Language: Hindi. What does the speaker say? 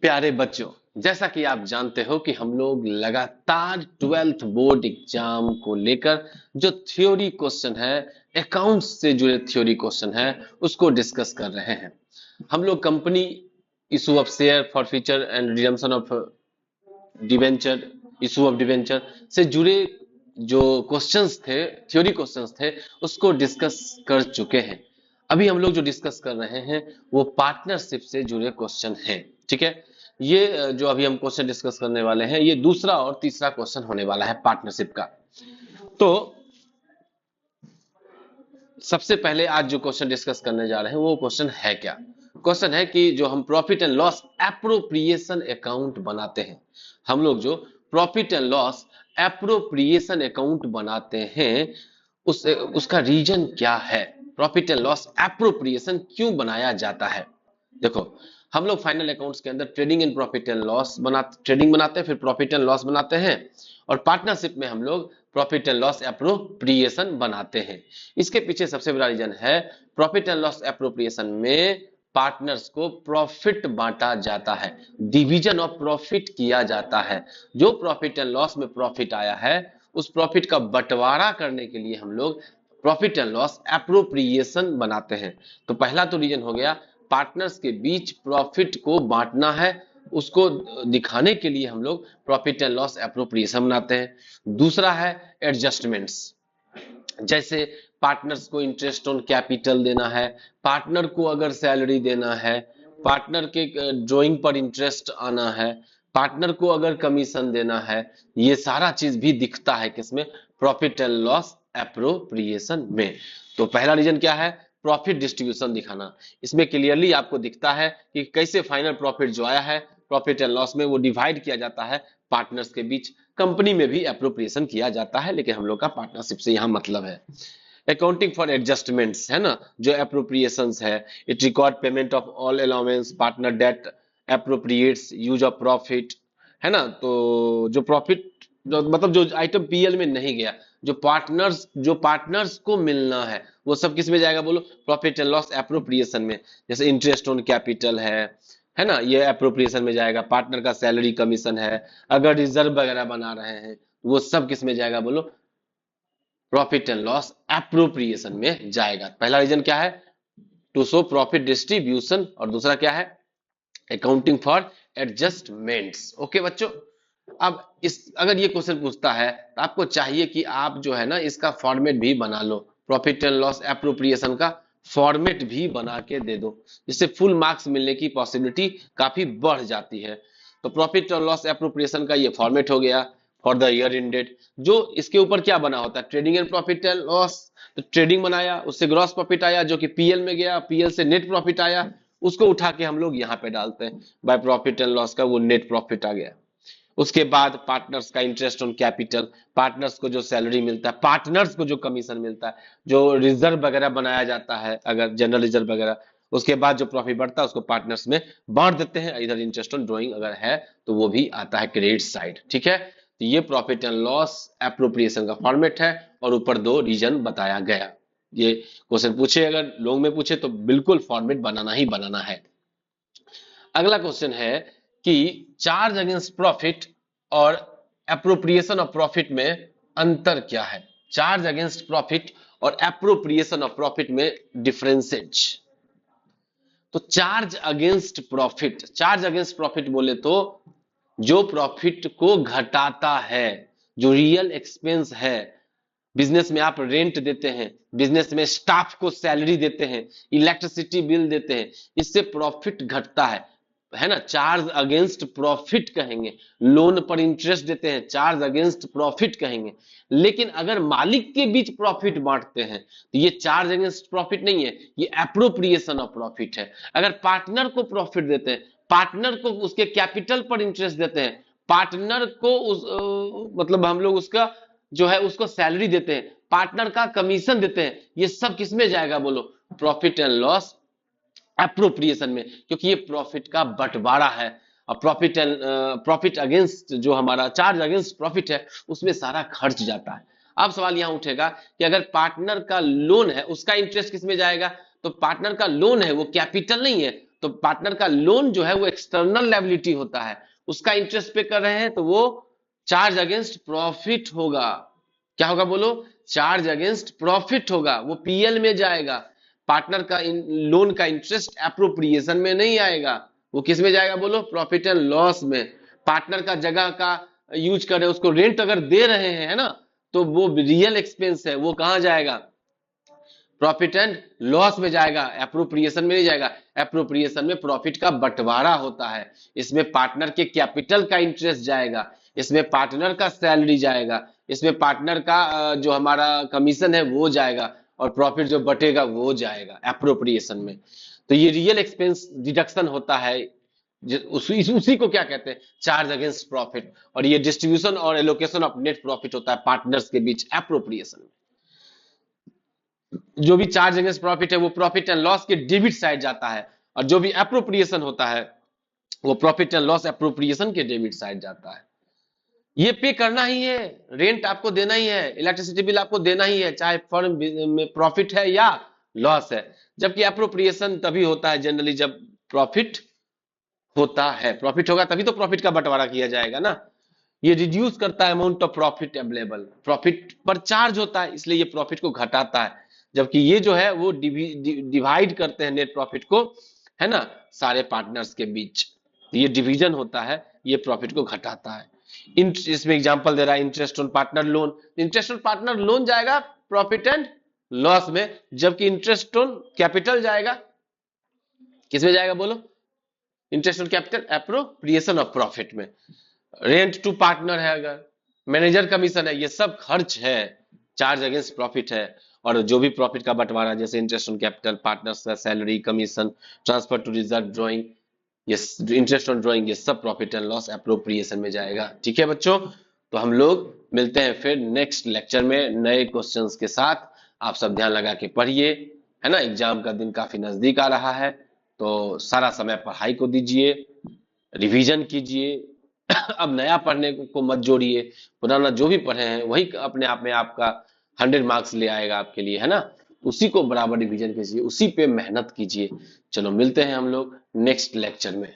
प्यारे बच्चों, जैसा कि आप जानते हो कि हम लोग लगातार 12th बोर्ड एग्जाम को लेकर जो थ्योरी क्वेश्चन है, अकाउंट्स से जुड़े थ्योरी क्वेश्चन है, उसको डिस्कस कर रहे हैं। हम लोग company issue of share for future and redemption of debenture, issue of debenture से जुड़े जो क्वेश्चंस थे, थ्योरी क्वेश्चंस थे, उसको डिस्कस कर चुके हैं। अभी हम लोग जो डिस्कस कर रहे हैं वो पार्टनरशिप से जुड़े क्वेश्चन हैं। ठीक है, ये जो अभी हम क्वेश्चन डिस्कस करने वाले हैं, ये दूसरा और तीसरा क्वेश्चन होने वाला है पार्टनरशिप का। तो सबसे पहले आज जो क्वेश्चन डिस्कस करने जा रहे हैं वो क्वेश्चन है क्या? क्वेश्चन है कि जो हम profit and loss appropriation account बनाते हैं, हम लोग जो profit and loss appropriation account बनाते हैं, उसका रीजन क्या है? प्रॉफिट एंड लॉस एप्रोप्रिएशन क्यों बनाया जाता है? देखो, हम लोग फाइनल अकाउंट्स के अंदर trading and profit and loss trading बनाते हैं, फिर प्रॉफिट एंड लॉस बनाते हैं, और पार्टनरशिप में हम लोग प्रॉफिट एंड लॉस एप्रोप्रिएशन बनाते हैं। इसके पीछे सबसे बड़ा रीजन है, प्रॉफिट एंड लॉस एप्रोप्रिएशन में पार्टनर्स को प्रॉफिट बांटा जाता है, डिवीजन ऑफ प्रॉफिट किया जाता है। जो प्रॉफिट एंड लॉस में प्रॉफिट आया है, उस प्रॉफिट का बंटवारा करने के लिए हम लोग प्रॉफिट एंड लॉस एप्रोप्रिएशन बनाते हैं। तो पहला तो रीजन हो गया, पार्टनर्स के बीच प्रॉफिट को बांटना है, उसको दिखाने के लिए हम लोग प्रॉफिट एंड लॉस एप्रोप्रिएशन बनाते हैं। दूसरा है एडजस्टमेंट्स, जैसे पार्टनर्स को इंटरेस्ट ऑन कैपिटल देना है, पार्टनर को अगर सैलरी देना है, पार्टनर के ड्राइंग पर इंटरेस्ट आना है, पार्टनर को अगर कमीशन देना है, ये सारा चीज भी दिखता है किसमें? प्रॉफिट एंड लॉस एप्रोप्रिएशन में। तो पहला रीजन क्या है? प्रॉफिट डिस्ट्रीब्यूशन दिखाना। इसमें क्लियरली आपको दिखता है कि कैसे फाइनल प्रॉफिट जो आया है प्रॉफिट एंड लॉस में, वो डिवाइड किया जाता है पार्टनर्स के बीच। कंपनी में भी एप्रोप्रिएशन किया जाता है, लेकिन हम लोग का पार्टनरशिप से यहां मतलब है। अकाउंटिंग फॉर एडजस्टमेंट्स है ना, जो एप्रोप्रिएशंस है, it record payment of all allowance, partner that appropriates use of profit, है ना। तो जो प्रॉफिट, जो मतलब जो आइटम पीएल में नहीं गया, जो पार्टनर्स को मिलना है, वो सब किस में जाएगा बोलो? प्रॉफिट एंड लॉस एप्रोप्रिएशन में। जैसे इंटरेस्ट ऑन कैपिटल है ना, ये एप्रोप्रिएशन में जाएगा। पार्टनर का सैलरी कमीशन है, अगर रिजर्व वगैरह बना रहे हैं, वो सब किस में जाएगा बोलो? प्रॉफिट एंड लॉस एप्रोप्रिएशन में जाएगा। पहला रीजन क्या है? टू शो प्रॉफिट डिस्ट्रीब्यूशन, और दूसरा क्या है? Accounting for adjustments. ओके बच्चों, अब इस अगर ये क्वेश्चन पूछता है तो आपको चाहिए कि आप जो है ना इसका फॉर्मेट भी बना लो, प्रॉफिट एंड लॉस एप्रोप्रिएशन का फॉर्मेट भी बना के दे दो, जिससे फुल मार्क्स मिलने की पॉसिबिलिटी काफी बढ़ जाती है। तो प्रॉफिट और लॉस एप्रोप्रिएशन का ये फॉर्मेट हो गया फॉर द ईयर एंडेड। जो इसके ऊपर क्या बना होता है? Trading and profit and loss. तो ट्रेडिंग बनाया, उससे ग्रॉस प्रॉफिट आया जो कि पीएल में गया, पीएल से नेट प्रॉफिट आया, उसको उठा के हम लोग यहाँ पे डालते हैं बाय प्रॉफिट एंड लॉस का, वो नेट प्रॉफिट आ गया। उसके बाद पार्टनर्स का इंटरेस्ट ऑन कैपिटल, पार्टनर्स को जो सैलरी मिलता है, पार्टनर्स को जो कमीशन मिलता है, जो रिजर्व वगैरह बनाया जाता है, अगर जनरल रिजर्व वगैरह, उसके बाद जो प्रॉफिट बढ़ता है उसको पार्टनर्स में बांट देते हैं। इधर इंटरेस्ट ऑन ड्रॉइंग अगर है तो वो भी आता है क्रेडिट साइड। ठीक है, तो ये प्रॉफिट एंड लॉस एप्रोप्रिएशन का फॉर्मेट है, और ऊपर दो रीजन बताया गया। ये क्वेश्चन पूछे, अगर लॉन्ग में पूछे तो बिल्कुल फॉर्मेट बनाना ही बनाना है। अगला क्वेश्चन है कि चार्ज अगेंस्ट प्रॉफिट और एप्रोप्रिएशन ऑफ प्रॉफिट में अंतर क्या है? चार्ज अगेंस्ट प्रॉफिट और एप्रोप्रिएशन ऑफ प्रॉफिट में डिफरेंसेज। तो चार्ज अगेंस्ट प्रॉफिट बोले तो जो प्रॉफिट को घटाता है, जो रियल एक्सपेंस है। बिजनेस में आप रेंट देते हैं, बिजनेस में स्टाफ को सैलरी देते हैं, इलेक्ट्रिसिटी बिल देते हैं, इससे प्रॉफिट घटता है ना, चार्ज अगेंस्ट प्रॉफिट कहेंगे। लोन पर इंटरेस्ट देते हैं, चार्ज अगेंस्ट प्रॉफिट कहेंगे। लेकिन अगर मालिक के बीच प्रॉफिट बांटते हैं तो ये चार्ज अगेंस्ट प्रॉफिट नहीं है, ये एप्रोप्रिएशन ऑफ प्रॉफिट है। अगर पार्टनर को प्रॉफिट देते हैं, पार्टनर को उसके कैपिटल पर इंटरेस्ट देते हैं, पार्टनर को मतलब हम लोग उसका जो है उसको सैलरी देते हैं, पार्टनर का कमीशन देते हैं, ये सब किसमें जाएगा बोलो? प्रॉफिट एंड लॉस एप्रोप्रिएशन में, क्योंकि ये प्रॉफिट का बंटवारा है। और प्रॉफिट अगेंस्ट जो हमारा चार्ज अगेंस्ट प्रॉफिट है, उसमें सारा खर्च जाता है। अब सवाल यहां उठेगा कि अगर पार्टनर का लोन है, उसका इंटरेस्ट किसमें जाएगा? तो पार्टनर का लोन है, वो कैपिटल नहीं है, तो पार्टनर का लोन जो है वो एक्सटर्नल लायबिलिटी होता है, उसका इंटरेस्ट पे कर रहे हैं तो वो चार्ज अगेंस्ट प्रॉफिट होगा। क्या होगा बोलो? चार्ज अगेंस्ट प्रॉफिट होगा, वो पीएल में जाएगा। पार्टनर का लोन का इंटरेस्ट एप्रोप्रिएशन में नहीं आएगा, वो किस में जाएगा बोलो? प्रॉफिट एंड लॉस में। पार्टनर का जगह का यूज कर रहे हैं, उसको रेंट अगर दे रहे हैं, है ना, तो वो रियल एक्सपेंस है, वो कहां जाएगा? प्रॉफिट एंड लॉस में जाएगा, एप्रोप्रिएशन में नहीं जाएगा। एप्रोप्रिएशन में प्रॉफिट का बंटवारा होता है, इसमें पार्टनर के कैपिटल का इंटरेस्ट जाएगा, इसमें पार्टनर का सैलरी जाएगा, इसमें पार्टनर का जो हमारा कमीशन है वो जाएगा, और प्रॉफिट जो बटेगा वो जाएगा एप्रोप्रिएशन में। तो ये रियल एक्सपेंस डिडक्शन होता है, उसी को क्या कहते हैं? Charge against profit. और ये डिस्ट्रीब्यूशन और एलोकेशन ऑफ नेट प्रॉफिट होता है पार्टनर्स के बीच एप्रोप्रिएशन में। जो भी चार्ज अगेंस्ट प्रॉफिट है वो प्रॉफिट एंड लॉस के डेबिट साइड जाता है, और जो भी एप्रोप्रिएशन होता है वो प्रॉफिट एंड लॉस एप्रोप्रिएशन के डेबिट साइड जाता है। ये पे करना ही है, रेंट आपको देना ही है, इलेक्ट्रिसिटी बिल आपको देना ही है, चाहे फर्म में प्रॉफिट है या लॉस है। जबकि एप्रोप्रिएशन तभी होता है जनरली जब प्रॉफिट होता है, प्रॉफिट होगा तभी तो प्रॉफिट का बंटवारा किया जाएगा ना। ये रिड्यूस करता है amount of profit available, profit पर चार्ज होता है इसलिए ये प्रॉफिट को घटाता है। जबकि ये जो है वो डिवाइड करते हैं नेट प्रॉफिट को, है ना, सारे पार्टनर्स के बीच। ये डिवीजन होता है, ये प्रॉफिट को घटाता है। इसमें एग्जांपल दे रहा है interest on partner loan. Interest on partner loan जाएगा प्रॉफिट एंड लॉस में, जबकि इंटरेस्ट ऑन कैपिटल जाएगा किसमें जाएगा बोलो? Interest on capital appropriation of profit में। रेंट टू पार्टनर है, अगर मैनेजर कमीशन है, ये सब खर्च है, चार्ज अगेंस्ट प्रॉफिट है। और जो भी प्रॉफिट का बंटवारा जैसे इंटरेस्ट ऑन कैपिटल, पार्टनर्स का salary, commission, transfer to reserve drawing, ये इंटरेस्ट ऑन ड्राइंग, ये सब प्रॉफिट एंड लॉस एप्रोप्रिएशन में जाएगा। ठीक है बच्चों, तो हम लोग मिलते हैं फिर नेक्स्ट लेक्चर में नए क्वेश्चंस के साथ। आप सब ध्यान लगा के पढ़िए, है ना, एग्जाम का दिन काफी नजदीक आ रहा है, तो सारा समय पढ़ाई को दीजिए, रिवीजन कीजिए। अब नया पढ़ने को मत जोड़िए, पुराना जो भी पढ़े हैं वही अपने आप में आपका 100 मार्क्स ले आएगा आपके लिए, है ना। उसी को बराबर रिवीजन कीजिए, उसी पे मेहनत कीजिए। चलो मिलते हैं हम लोग नेक्स्ट लेक्चर में।